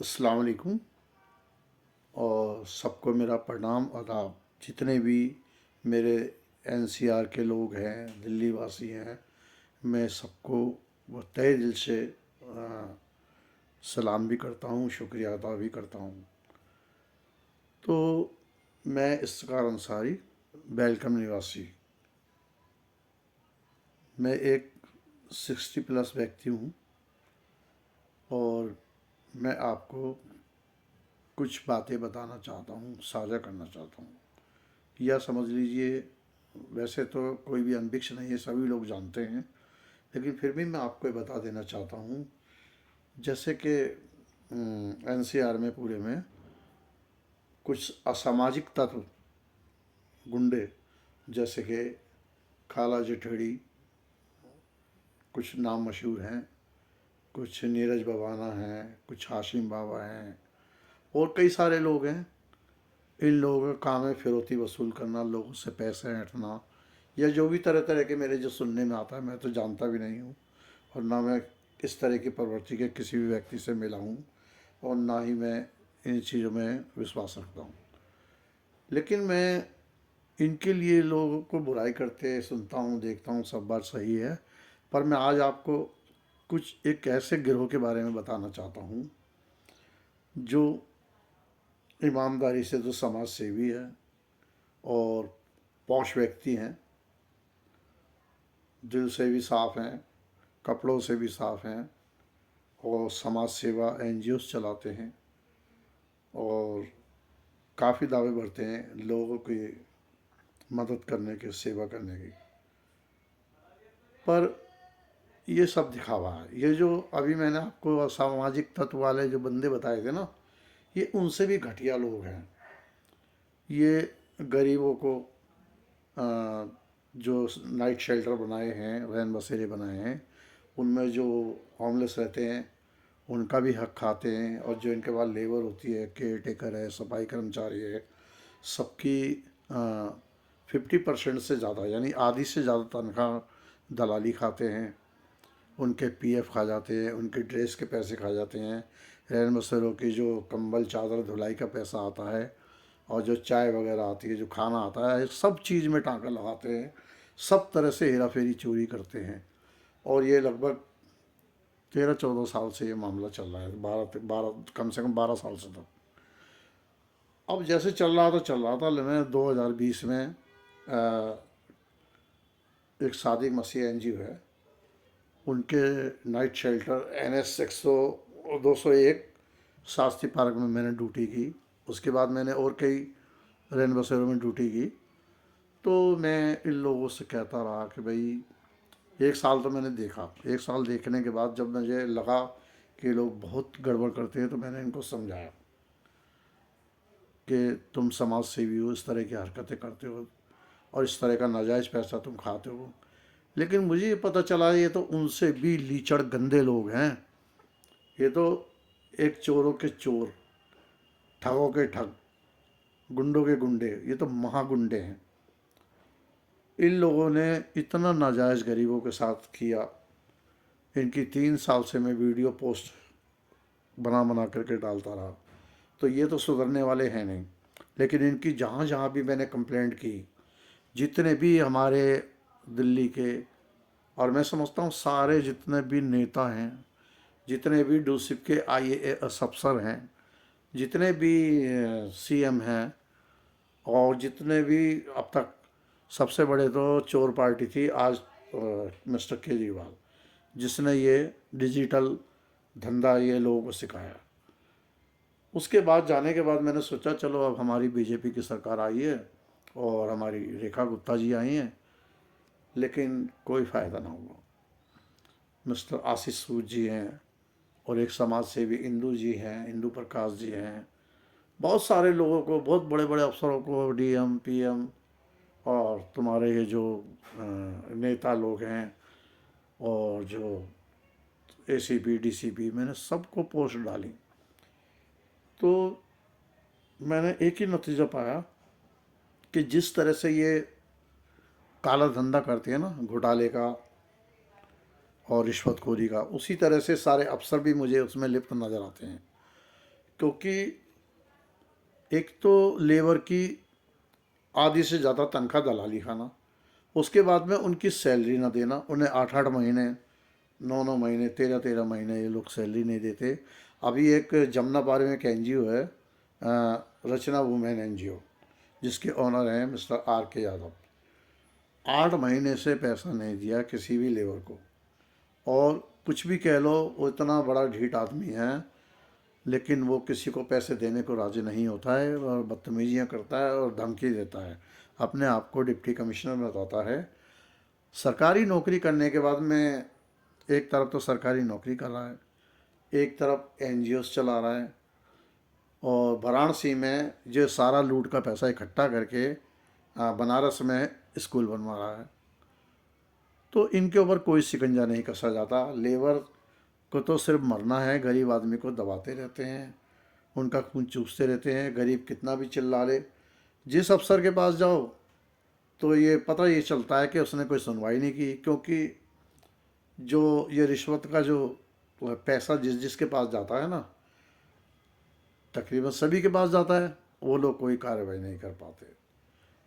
अस्सलाम वालेकुम और सबको मेरा प्रणाम आदाब। जितने भी मेरे एनसीआर के लोग हैं, दिल्ली वासी हैं, मैं सबको वो तहे दिल से सलाम भी करता हूँ, शुक्रिया अदा भी करता हूँ। तो मैं इफ्तिखार अंसारी, बेलकम निवासी। मैं एक 60+ व्यक्ति हूँ और मैं आपको कुछ बातें बताना चाहता हूँ, साझा करना चाहता हूँ। या समझ लीजिए, वैसे तो कोई भी अनभिक्ष नहीं है, सभी लोग जानते हैं, लेकिन फिर भी मैं आपको ये बता देना चाहता हूँ। जैसे कि एनसीआर में पूरे में कुछ असामाजिक तत्व, गुंडे, जैसे कि खाला जिठड़ी, कुछ नाम मशहूर हैं, कुछ नीरज बवाना हैं, कुछ हाशिम बाबा हैं और कई सारे लोग हैं। इन लोगों का काम है फिरौती वसूल करना, लोगों से पैसे ऐंठना, या जो भी तरह तरह के मेरे जो सुनने में आता है। मैं तो जानता भी नहीं हूँ और ना मैं इस तरह की प्रवृत्ति के किसी भी व्यक्ति से मिला हूँ और ना ही मैं इन चीज़ों में विश्वास रखता हूँ। लेकिन मैं इनके लिए लोगों को बुराई करते सुनता हूँ, देखता हूँ, सब बात सही है। पर मैं आज आपको कुछ एक ऐसे गिरोह के बारे में बताना चाहता हूँ जो ईमानदारी से तो समाज सेवी है और पौश व्यक्ति हैं, दिल से भी साफ़ हैं, कपड़ों से भी साफ़ हैं और समाज सेवा एनजीओस चलाते हैं और काफ़ी दावे भरते हैं लोगों की मदद करने के, सेवा करने की। पर ये सब दिखावा है। ये जो अभी मैंने आपको असामाजिक तत्व वाले जो बंदे बताए थे ना, ये उनसे भी घटिया लोग हैं। ये गरीबों को जो नाइट शेल्टर बनाए हैं, रैन बसेरे बनाए हैं, उनमें जो होमलेस रहते हैं उनका भी हक खाते हैं। और जो इनके पास लेबर होती है, केयर टेकर है, सफाई कर्मचारी है, सबकी 50% से ज़्यादा, यानी आधी से ज़्यादा तनख्वाह दलाली खाते हैं। उनके पीएफ खा जाते हैं, उनके ड्रेस के पैसे खा जाते हैं, रैन बसेरों की जो कंबल चादर धुलाई का पैसा आता है और जो चाय वगैरह आती है, जो खाना आता है, सब चीज़ में टाँका लगाते हैं। सब तरह से हेरा फेरी चोरी करते हैं और ये लगभग 13-14 साल से ये मामला चल रहा है, 12 कम से कम 12 साल से। तो अब जैसे चल रहा था। मैंने 2020 में एक सादिक मसीह एनजीओ है, उनके night shelter NS 201 Shastri park में मैंने ड्यूटी की। उसके बाद मैंने और कई रैन बसेरों में ड्यूटी की। तो मैं इन लोगों से कहता रहा कि भाई, 1 साल तो मैंने देखा। 1 साल देखने के बाद जब मुझे लगा कि ये लोग बहुत गड़बड़ करते हैं, तो मैंने इनको समझाया कि तुम समाज सेवी हो, इस तरह की हरकतें करते हो और इस तरह का नाजायज़ पैसा तुम खाते हो। लेकिन मुझे ये पता चला ये तो उनसे भी लीचड़ गंदे लोग हैं। ये तो एक चोरों के चोर, ठगों के ठग, गुंडों के गुंडे, ये तो महागुंडे हैं। इन लोगों ने इतना नाजायज़ गरीबों के साथ किया। इनकी 3 साल से मैं वीडियो पोस्ट बना बना करके डालता रहा। तो ये तो सुधरने वाले हैं नहीं। लेकिन इनकी जहाँ जहाँ भी मैंने कंप्लेंट की, जितने भी हमारे दिल्ली के, और मैं समझता हूँ सारे जितने भी नेता हैं, जितने भी डूसिप के IAS अफसर हैं, जितने भी CM हैं, और जितने भी अब तक, सबसे बड़े तो चोर पार्टी थी आज मिस्टर केजरीवाल, जिसने ये डिजिटल धंधा ये लोगों को सिखाया। उसके बाद जाने के बाद मैंने सोचा चलो अब हमारी बीजेपी की सरकार आई है और हमारी रेखा गुप्ता जी आई हैं, लेकिन कोई फ़ायदा ना हुआ। मिस्टर आशीष सूद जी हैं और एक समाज सेवी इंदू जी हैं, इंदू प्रकाश जी हैं। बहुत सारे लोगों को, बहुत बड़े बड़े अफसरों को, DM PM और तुम्हारे ये जो नेता लोग हैं और जो ACP DCP, मैंने सबको पोस्ट डाली। तो मैंने एक ही नतीजा पाया कि जिस तरह से ये काला धंधा करते हैं ना, घोटाले का और रिश्वतखोरी का, उसी तरह से सारे अफसर भी मुझे उसमें लिप्त नज़र आते हैं। क्योंकि एक तो लेबर की आधी से ज़्यादा तनख्वाह दलाली खाना, उसके बाद में उनकी सैलरी ना देना, उन्हें 8-8 महीने, 9-9 महीने, 13-13 महीने ये लोग सैलरी नहीं देते। अभी एक जमुना पारे में एक एनजीओ है, रचना वुमेन एनजीओ, जिसके ऑनर हैं मिस्टर R.K. यादव। 8 महीने से पैसा नहीं दिया किसी भी लेबर को, और कुछ भी कह लो, वो इतना बड़ा ढीठ आदमी है, लेकिन वो किसी को पैसे देने को राजी नहीं होता है और बदतमीजियाँ करता है और धमकी देता है। अपने आप को डिप्टी कमिश्नर बताता है। सरकारी नौकरी करने के बाद में एक तरफ तो सरकारी नौकरी कर रहा है, एक तरफ एनजीओस चला रहा है, और वाराणसी में जो सारा लूट का पैसा इकट्ठा करके बनारस में स्कूल बनवा रहा है। तो इनके ऊपर कोई शिकंजा नहीं कसा जाता। लेबर को तो सिर्फ मरना है, गरीब आदमी को दबाते रहते हैं, उनका खून चूसते रहते हैं। गरीब कितना भी चिल्ला ले, जिस अफसर के पास जाओ तो ये पता ये चलता है कि उसने कोई सुनवाई नहीं की, क्योंकि जो ये रिश्वत का जो पैसा जिस जिसके पास जाता है ना, तकरीबन सभी के पास जाता है, वो लोग कोई कार्रवाई नहीं कर पाते।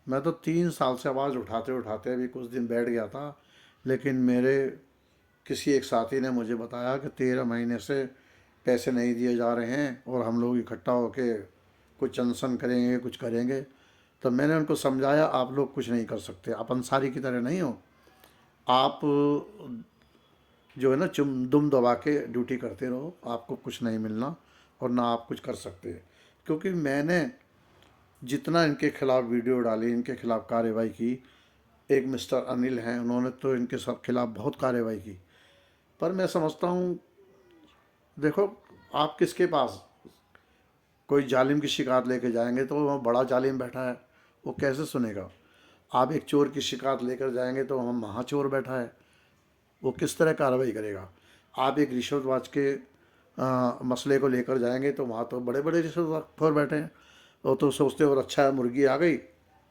मैं तो 3 साल से आवाज़ उठाते उठाते अभी कुछ दिन बैठ गया था, लेकिन मेरे किसी एक साथी ने मुझे बताया कि 13 महीने से पैसे नहीं दिए जा रहे हैं और हम लोग इकट्ठा होके कुछ अनशन करेंगे, कुछ करेंगे। तो मैंने उनको समझाया, आप लोग कुछ नहीं कर सकते, आप अंसारी की तरह नहीं हो। आप जो है ना दुम दबा के ड्यूटी करते रहो, आपको कुछ नहीं मिलना और ना आप कुछ कर सकते। क्योंकि मैंने जितना इनके खिलाफ़ वीडियो डाली, इनके खिलाफ़ कार्रवाई की, एक मिस्टर अनिल हैं, उन्होंने तो इनके सब खिलाफ़ बहुत कार्रवाई की। पर मैं समझता हूँ, देखो, आप किसके पास कोई जालिम की शिकायत लेके जाएंगे तो वहाँ बड़ा जालिम बैठा है, वो कैसे सुनेगा। आप एक चोर की शिकायत लेकर जाएंगे तो वहाँ महाचोर बैठा है, वो किस तरह कार्रवाई करेगा। आप एक रिश्वतबाज के मसले को लेकर जाएंगे तो वहाँ तो बड़े बड़े रिश्वतखोर बैठे हैं, वो तो सोचते और अच्छा है, मुर्गी आ गई,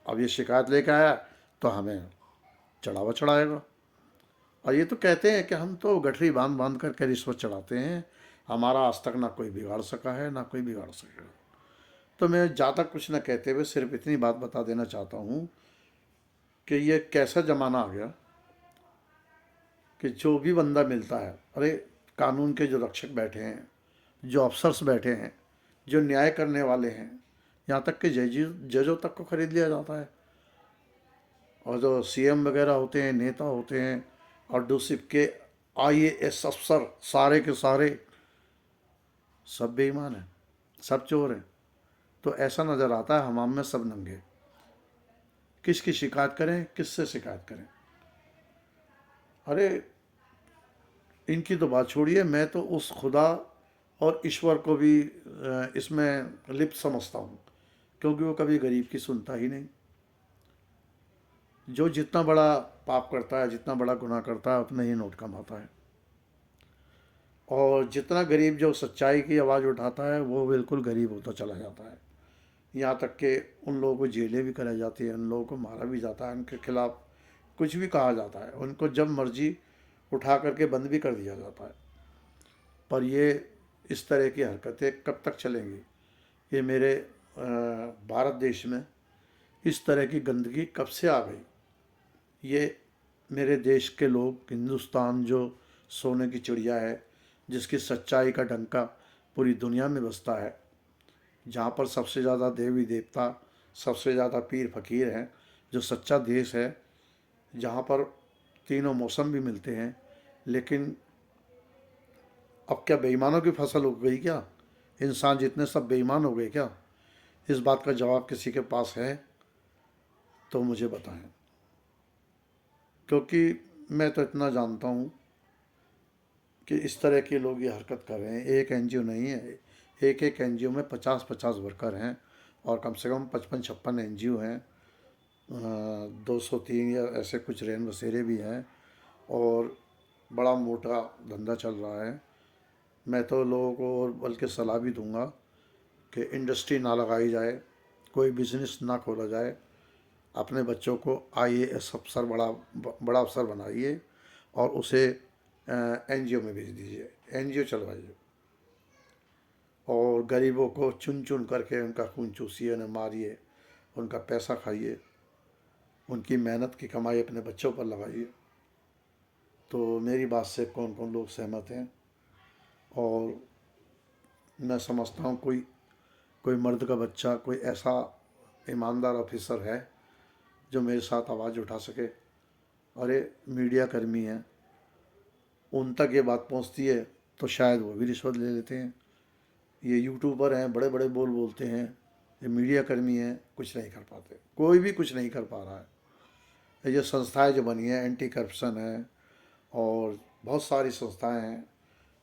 अब ये शिकायत लेकर आया तो हमें चढ़ावा चढ़ाएगा। और ये तो कहते हैं कि हम तो गठरी बांध बांध करके रिश्वत चढ़ाते हैं, हमारा आज तक ना कोई बिगाड़ सका है ना कोई बिगाड़ सकेगा। तो मैं ज़्यादा कुछ ना कहते हुए सिर्फ इतनी बात बता देना चाहता हूँ कि ये कैसा ज़माना आ गया कि जो भी बंदा मिलता है, अरे कानून के जो रक्षक बैठे हैं, जो अफसर्स बैठे हैं, जो न्याय करने वाले हैं, यहाँ तक कि जजों तक को खरीद लिया जाता है। और जो सीएम वगैरह होते हैं, नेता होते हैं, और दूसरे के आईएएस अफसर, सारे के सारे सब बेईमान हैं, सब चोर हैं। तो ऐसा नज़र आता है हमाम में सब नंगे। किसकी शिकायत करें, किससे शिकायत करें। अरे इनकी तो बात छोड़िए, मैं तो उस खुदा और ईश्वर को भी इसमें लिप्त समझता हूँ, क्योंकि वो कभी गरीब की सुनता ही नहीं। जो जितना बड़ा पाप करता है, जितना बड़ा गुनाह करता है, उतना ही नोट कमाता है। और जितना गरीब जो सच्चाई की आवाज़ उठाता है, वो बिल्कुल गरीब होता चला जाता है। यहाँ तक कि उन लोगों को जेलें भी कराई जाती है, उन लोगों को मारा भी जाता है, उनके खिलाफ़ कुछ भी कहा जाता है, उनको जब मर्जी उठा करके बंद भी कर दिया जाता है। पर ये इस तरह की हरकतें कब तक चलेंगी। ये मेरे भारत देश में इस तरह की गंदगी कब से आ गई। ये मेरे देश के लोग, हिंदुस्तान जो सोने की चिड़िया है, जिसकी सच्चाई का डंका पूरी दुनिया में बसता है, जहाँ पर सबसे ज़्यादा देवी देवता, सबसे ज़्यादा पीर फकीर हैं, जो सच्चा देश है, जहाँ पर तीनों मौसम भी मिलते हैं। लेकिन अब क्या बेईमानों की फसल उग गई क्या? इंसान जितने सब बेईमान हो गए क्या? इस बात का जवाब किसी के पास है तो मुझे बताएं, क्योंकि मैं तो इतना जानता हूँ कि इस तरह के लोग ये हरकत कर रहे हैं। एक एनजीओ नहीं है, एक एक एनजीओ में 50-50 वर्कर हैं, और कम से कम 55-56 एनजीओ हैं, 203 या ऐसे कुछ रैन बसेरे भी हैं, और बड़ा मोटा धंधा चल रहा है। मैं तो लोगों को और बल्कि सलाह भी दूंगा कि इंडस्ट्री ना लगाई जाए, कोई बिजनेस ना खोला जाए। अपने बच्चों को आईएएस अफसर, बड़ा अफसर बनाइए और उसे एनजीओ में भेज दीजिए, एनजीओ चलवाइए। और गरीबों को चुन चुन करके उनका खून चूसिए, उन्हें मारिए, उनका पैसा खाइए, उनकी मेहनत की कमाई अपने बच्चों पर लगाइए। तो मेरी बात से कौन कौन लोग सहमत हैं? और मैं समझता हूँ कोई कोई मर्द का बच्चा, कोई ऐसा ईमानदार ऑफिसर है जो मेरे साथ आवाज़ उठा सके। अरे मीडिया कर्मी हैं, उन तक ये बात पहुंचती है तो शायद वो भी रिश्वत ले लेते हैं। ये यूट्यूबर हैं, बड़े बड़े बोल बोलते हैं, ये मीडिया कर्मी हैं, कुछ नहीं कर पाते, कोई भी कुछ नहीं कर पा रहा है। ये जो संस्थाएं जो बनी हैं, एंटी करप्शन है और बहुत सारी संस्थाएं हैं,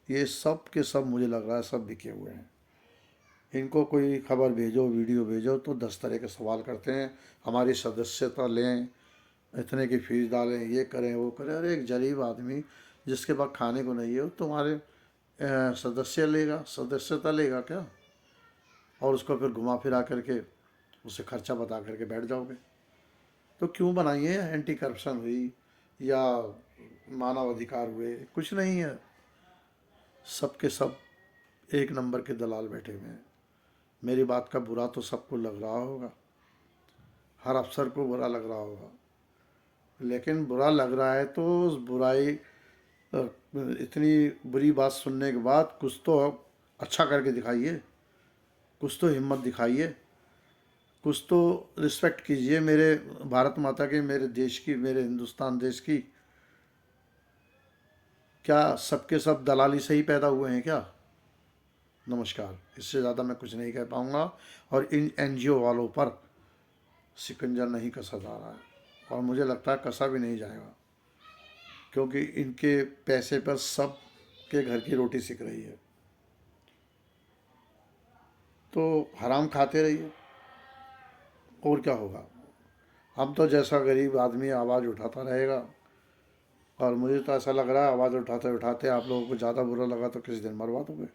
ये सब के सब मुझे लग रहा है सब बिके हुए हैं। इनको कोई खबर भेजो, वीडियो भेजो तो 10 तरह के सवाल करते हैं, हमारी सदस्यता लें, इतने की फीस डालें, ये करें वो करें। अरे एक गरीब आदमी जिसके पास खाने को नहीं है वो तुम्हारे सदस्यता लेगा क्या? और उसको फिर घुमा फिरा करके उसे खर्चा बता करके बैठ जाओगे। तो क्यों बनाइए? एंटी करप्शन हुई या मानव अधिकार हुए, कुछ नहीं है। सब के सब एक नंबर के दलाल बैठे हुए हैं। मेरी बात का बुरा तो सबको लग रहा होगा, हर अफसर को बुरा लग रहा होगा, लेकिन बुरा लग रहा है तो उस बुराई, इतनी बुरी बात सुनने के बाद कुछ तो अच्छा करके दिखाइए, कुछ तो हिम्मत दिखाइए, कुछ तो रिस्पेक्ट कीजिए मेरे भारत माता के, मेरे देश की, मेरे हिंदुस्तान देश की। क्या सबके सब दलाली से ही पैदा हुए हैं क्या? नमस्कार, इससे ज़्यादा मैं कुछ नहीं कह पाऊँगा। और इन एनजीओ वालों पर शिकंजा नहीं कसा जा रहा है और मुझे लगता है कसा भी नहीं जाएगा, क्योंकि इनके पैसे पर सब के घर की रोटी सिक रही है। तो हराम खाते रहिए, और क्या होगा? हम तो जैसा गरीब आदमी आवाज़ उठाता रहेगा। और मुझे तो ऐसा लग रहा है आवाज़ उठाते उठाते आप लोगों को ज़्यादा बुरा लगा तो किसी दिन मरवा दोगे,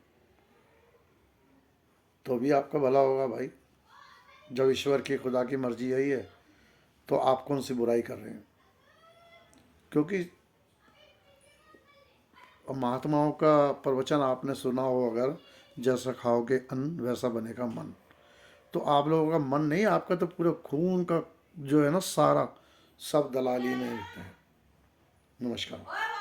तो भी आपका भला होगा भाई। जब ईश्वर की, खुदा की मर्जी यही है तो आप कौन सी बुराई कर रहे हैं? क्योंकि महात्माओं का प्रवचन आपने सुना हो, अगर जैसा खाओगे अन्न वैसा बनेगा मन। तो आप लोगों का मन नहीं, आपका तो पूरे खून का जो है ना सारा, सब दलाली में होता है। नमस्कार।